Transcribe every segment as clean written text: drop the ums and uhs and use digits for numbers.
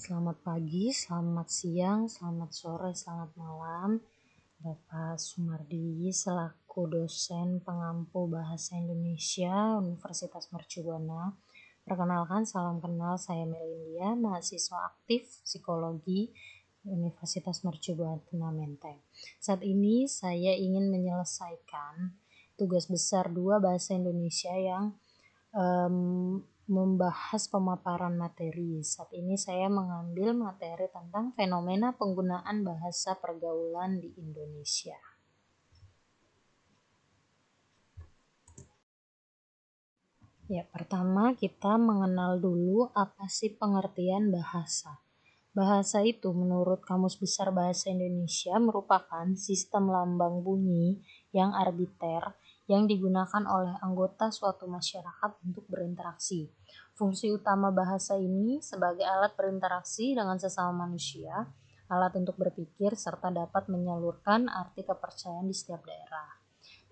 Selamat pagi, selamat siang, selamat sore, selamat malam. Bapak Sumardi selaku dosen pengampu Bahasa Indonesia Universitas Mercubuana. Perkenalkan, salam kenal, saya Melindia, mahasiswa aktif Psikologi Universitas Mercubuana Menteng. Saat ini saya ingin menyelesaikan tugas besar 2 Bahasa Indonesia yang membahas pemaparan materi. Saat ini saya mengambil materi tentang fenomena penggunaan bahasa pergaulan di Indonesia. Ya, pertama kita mengenal dulu apa sih pengertian bahasa. Bahasa itu menurut Kamus Besar Bahasa Indonesia merupakan sistem lambang bunyi yang arbiter yang digunakan oleh anggota suatu masyarakat untuk berinteraksi. Fungsi utama bahasa ini sebagai alat berinteraksi dengan sesama manusia, alat untuk berpikir, serta dapat menyalurkan arti kepercayaan di setiap daerah.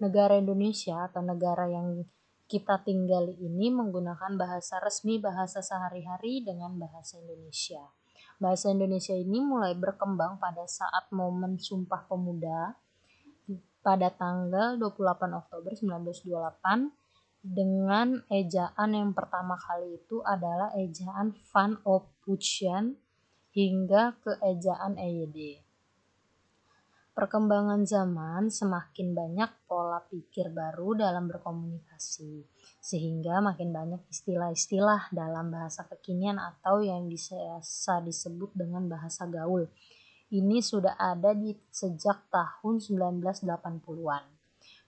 Negara Indonesia atau negara yang kita tinggali ini menggunakan bahasa resmi bahasa sehari-hari dengan bahasa Indonesia. Bahasa Indonesia ini mulai berkembang pada saat momen Sumpah Pemuda pada tanggal 28 Oktober 1928 dengan ejaan yang pertama kali itu adalah ejaan Van Ophuijsen hingga ke ejaan EYD. Perkembangan zaman semakin banyak pola pikir baru dalam berkomunikasi, sehingga makin banyak istilah-istilah dalam bahasa kekinian atau yang bisa disebut dengan bahasa gaul. Ini sudah ada sejak tahun 1980-an.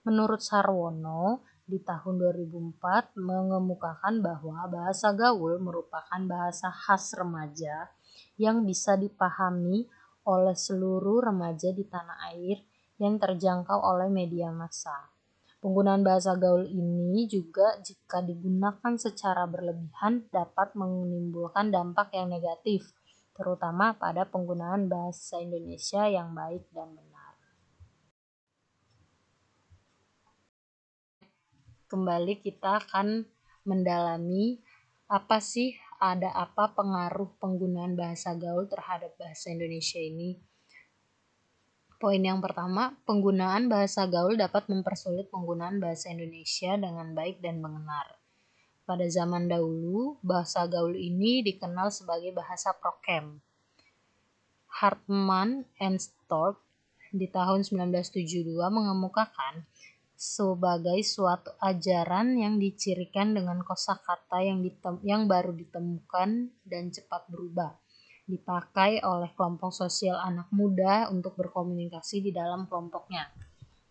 Menurut Sarwono, di tahun 2004 mengemukakan bahwa bahasa gaul merupakan bahasa khas remaja yang bisa dipahami oleh seluruh remaja di tanah air yang terjangkau oleh media massa. Penggunaan bahasa gaul ini juga jika digunakan secara berlebihan dapat menimbulkan dampak yang negatif, terutama pada penggunaan bahasa Indonesia yang baik dan benar. Kembali kita akan mendalami apa sih, ada apa pengaruh penggunaan bahasa gaul terhadap bahasa Indonesia ini. Poin yang pertama, penggunaan bahasa gaul dapat mempersulit penggunaan bahasa Indonesia dengan baik dan benar. Pada zaman dahulu, bahasa gaul ini dikenal sebagai bahasa prokem. Hartman and Stork di tahun 1972 mengemukakan sebagai suatu ajaran yang dicirikan dengan kosakata yang baru ditemukan dan cepat berubah, dipakai oleh kelompok sosial anak muda untuk berkomunikasi di dalam kelompoknya.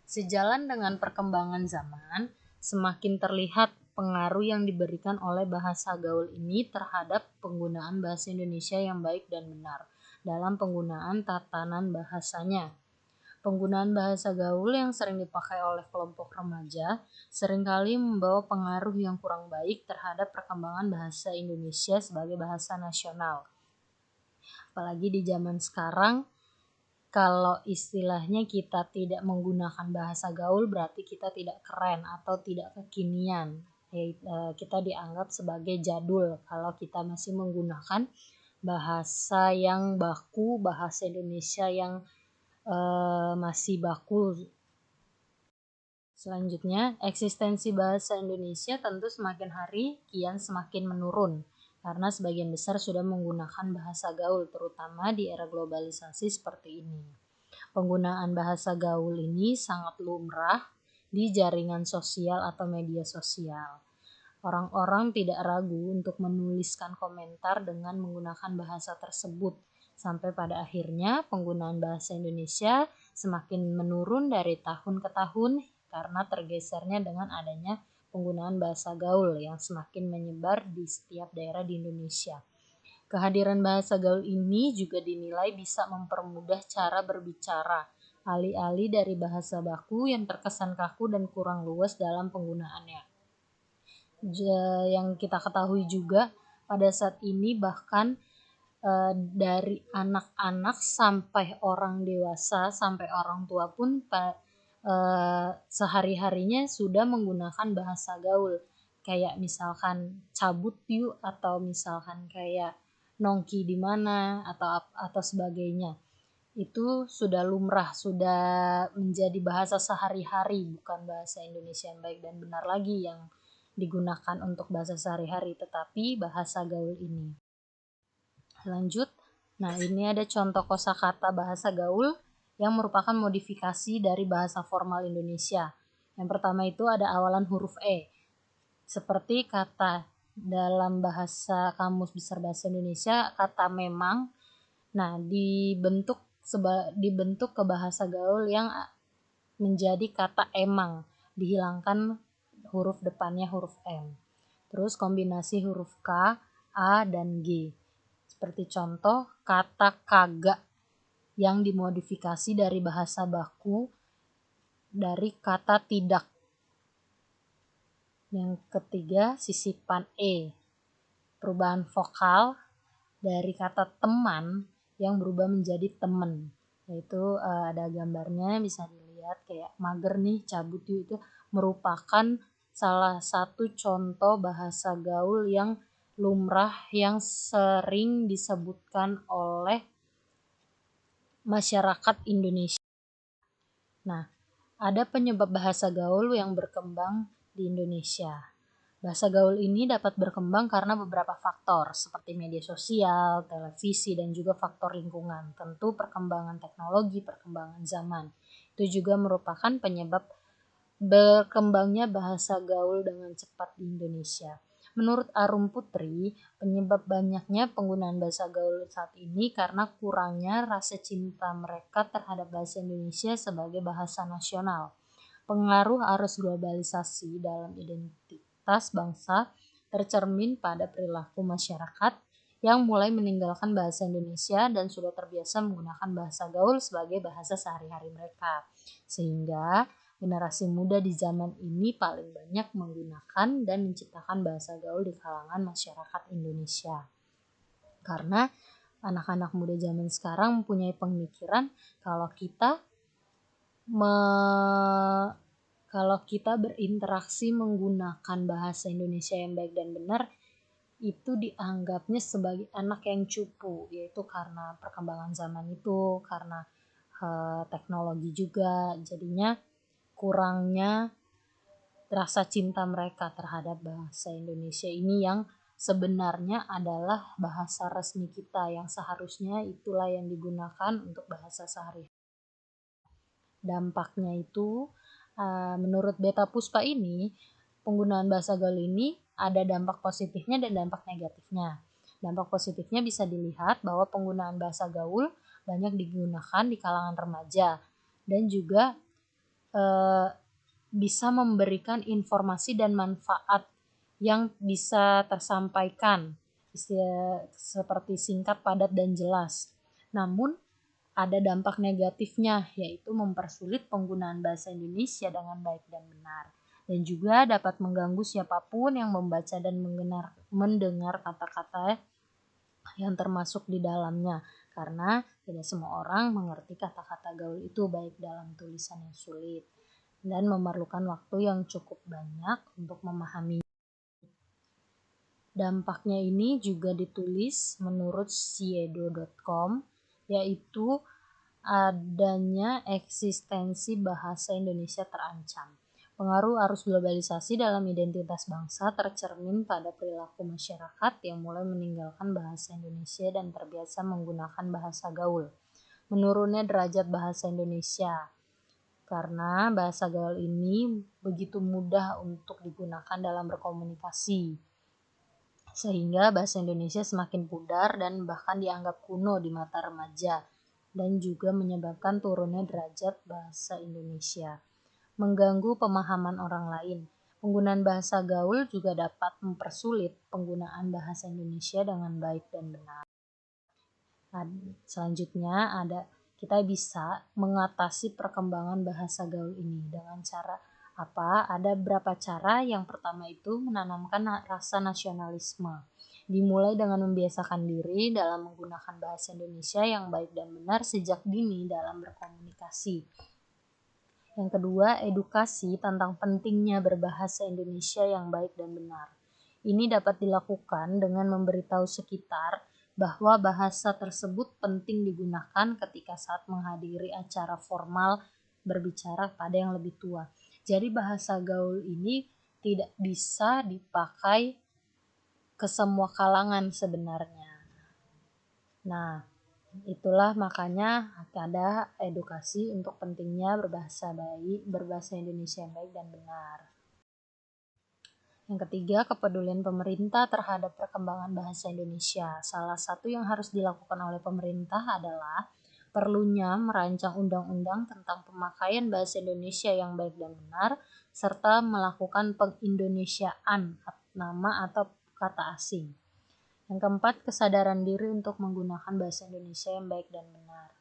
Sejalan dengan perkembangan zaman, semakin terlihat pengaruh yang diberikan oleh bahasa gaul ini terhadap penggunaan bahasa Indonesia yang baik dan benar dalam penggunaan tatanan bahasanya. Penggunaan bahasa gaul yang sering dipakai oleh kelompok remaja seringkali membawa pengaruh yang kurang baik terhadap perkembangan bahasa Indonesia sebagai bahasa nasional. Apalagi di zaman sekarang, kalau istilahnya kita tidak menggunakan bahasa gaul berarti kita tidak keren atau tidak kekinian. Kita dianggap sebagai jadul kalau kita masih menggunakan bahasa yang baku, bahasa Indonesia yang masih baku. Selanjutnya, eksistensi bahasa Indonesia tentu semakin hari kian semakin menurun karena sebagian besar sudah menggunakan bahasa gaul, terutama di era globalisasi seperti ini. Penggunaan bahasa gaul ini sangat lumrah di jaringan sosial atau media sosial. Orang-orang tidak ragu untuk menuliskan komentar dengan menggunakan bahasa tersebut, sampai pada akhirnya penggunaan bahasa Indonesia semakin menurun dari tahun ke tahun karena tergesernya dengan adanya penggunaan bahasa gaul yang semakin menyebar di setiap daerah di Indonesia. Kehadiran bahasa gaul ini juga dinilai bisa mempermudah cara berbicara, alih-alih dari bahasa baku yang terkesan kaku dan kurang luas dalam penggunaannya. Yang kita ketahui juga pada saat ini bahkan dari anak-anak sampai orang dewasa sampai orang tua pun sehari-harinya sudah menggunakan bahasa gaul, kayak misalkan cabut yuk atau misalkan kayak nongki di mana atau sebagainya. Itu sudah lumrah, sudah menjadi bahasa sehari-hari, bukan bahasa Indonesia yang baik dan benar lagi yang digunakan untuk bahasa sehari-hari, tetapi bahasa gaul ini. Lanjut. Nah, ini ada contoh kosakata bahasa gaul yang merupakan modifikasi dari bahasa formal Indonesia. Yang pertama itu ada awalan huruf E. Seperti kata dalam bahasa Kamus Besar Bahasa Indonesia, kata memang. Nah, dibentuk ke bahasa gaul yang menjadi kata emang, dihilangkan huruf depannya huruf M. Terus kombinasi huruf K, A, dan G. Seperti contoh kata kagak yang dimodifikasi dari bahasa baku dari kata tidak. Yang ketiga, sisipan E. Perubahan vokal dari kata teman yang berubah menjadi temen. Yaitu ada gambarnya, bisa dilihat kayak mager nih, cabut yuk, itu merupakan salah satu contoh bahasa gaul yang lumrah yang sering disebutkan oleh masyarakat Indonesia. Nah, ada penyebab bahasa gaul yang berkembang di Indonesia. Bahasa gaul ini dapat berkembang karena beberapa faktor seperti media sosial, televisi, dan juga faktor lingkungan. Tentu perkembangan teknologi, perkembangan zaman. Itu juga merupakan penyebab berkembangnya bahasa gaul dengan cepat di Indonesia. Menurut Arum Putri, penyebab banyaknya penggunaan bahasa gaul saat ini karena kurangnya rasa cinta mereka terhadap bahasa Indonesia sebagai bahasa nasional. Pengaruh arus globalisasi dalam identitas bangsa tercermin pada perilaku masyarakat yang mulai meninggalkan bahasa Indonesia dan sudah terbiasa menggunakan bahasa gaul sebagai bahasa sehari-hari mereka. Sehingga generasi muda di zaman ini paling banyak menggunakan dan menciptakan bahasa gaul di kalangan masyarakat Indonesia. Karena anak-anak muda zaman sekarang mempunyai pemikiran kalau kita berinteraksi menggunakan bahasa Indonesia yang baik dan benar, itu dianggapnya sebagai anak yang cupu, yaitu karena perkembangan zaman itu, karena teknologi juga, jadinya kurangnya rasa cinta mereka terhadap bahasa Indonesia ini yang sebenarnya adalah bahasa resmi kita, yang seharusnya itulah yang digunakan untuk bahasa sehari-hari. Dampaknya itu, menurut Beta Puspa ini, penggunaan bahasa gaul ini ada dampak positifnya dan dampak negatifnya. Dampak positifnya bisa dilihat bahwa penggunaan bahasa gaul banyak digunakan di kalangan remaja dan juga bisa memberikan informasi dan manfaat yang bisa tersampaikan seperti singkat, padat, dan jelas. Namun ada dampak negatifnya, yaitu mempersulit penggunaan bahasa Indonesia dengan baik dan benar, dan juga dapat mengganggu siapapun yang membaca dan mendengar kata-kata yang termasuk di dalamnya, karena tidak semua orang mengerti kata-kata gaul itu, baik dalam tulisan yang sulit dan memerlukan waktu yang cukup banyak untuk memahami. Dampaknya ini juga ditulis menurut siedo.com, yaitu adanya eksistensi bahasa Indonesia terancam. Pengaruh arus globalisasi dalam identitas bangsa tercermin pada perilaku masyarakat yang mulai meninggalkan bahasa Indonesia dan terbiasa menggunakan bahasa gaul. Menurunnya derajat bahasa Indonesia, karena bahasa gaul ini begitu mudah untuk digunakan dalam berkomunikasi, sehingga bahasa Indonesia semakin pudar dan bahkan dianggap kuno di mata remaja, dan juga menyebabkan turunnya derajat bahasa Indonesia. Mengganggu pemahaman orang lain. Penggunaan bahasa gaul juga dapat mempersulit penggunaan bahasa Indonesia dengan baik dan benar. Selanjutnya kita bisa mengatasi perkembangan bahasa gaul ini dengan cara apa? Ada beberapa cara. Yang pertama itu menanamkan rasa nasionalisme. Dimulai dengan membiasakan diri dalam menggunakan bahasa Indonesia yang baik dan benar sejak dini dalam berkomunikasi. Yang kedua, edukasi tentang pentingnya berbahasa Indonesia yang baik dan benar. Ini dapat dilakukan dengan memberitahu sekitar bahwa bahasa tersebut penting digunakan ketika saat menghadiri acara formal berbicara pada yang lebih tua. Jadi bahasa gaul ini tidak bisa dipakai ke semua kalangan sebenarnya. Nah, itulah makanya ada edukasi untuk pentingnya berbahasa Indonesia yang baik dan benar. Yang ketiga, kepedulian pemerintah terhadap perkembangan bahasa Indonesia. Salah satu yang harus dilakukan oleh pemerintah adalah perlunya merancang undang-undang tentang pemakaian bahasa Indonesia yang baik dan benar, serta melakukan pengindonesiaan nama atau kata asing. Yang keempat, kesadaran diri untuk menggunakan bahasa Indonesia yang baik dan benar.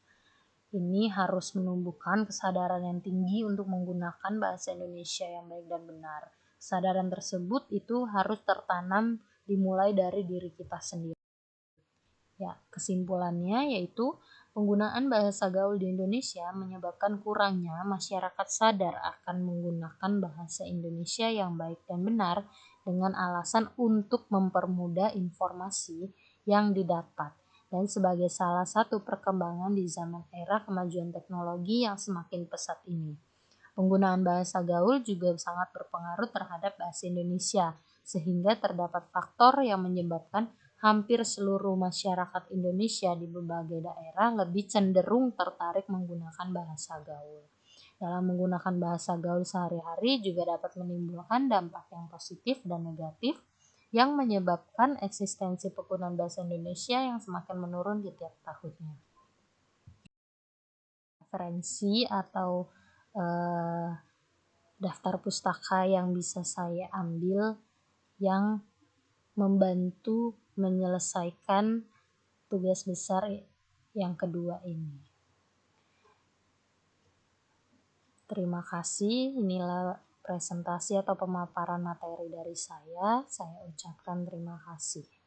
Ini harus menumbuhkan kesadaran yang tinggi untuk menggunakan bahasa Indonesia yang baik dan benar. Kesadaran tersebut itu harus tertanam dimulai dari diri kita sendiri. Ya, kesimpulannya yaitu penggunaan bahasa gaul di Indonesia menyebabkan kurangnya masyarakat sadar akan menggunakan bahasa Indonesia yang baik dan benar dengan alasan untuk mempermudah informasi yang didapat dan sebagai salah satu perkembangan di zaman era kemajuan teknologi yang semakin pesat ini. Penggunaan bahasa gaul juga sangat berpengaruh terhadap bahasa Indonesia, sehingga terdapat faktor yang menyebabkan hampir seluruh masyarakat Indonesia di berbagai daerah lebih cenderung tertarik menggunakan bahasa gaul. Dalam menggunakan bahasa gaul sehari-hari juga dapat menimbulkan dampak yang positif dan negatif yang menyebabkan eksistensi penggunaan bahasa Indonesia yang semakin menurun di tiap tahunnya. Referensi atau daftar pustaka yang bisa saya ambil yang membantu menyelesaikan tugas besar yang kedua ini. Terima kasih, inilah presentasi atau pemaparan materi dari saya. Saya ucapkan terima kasih.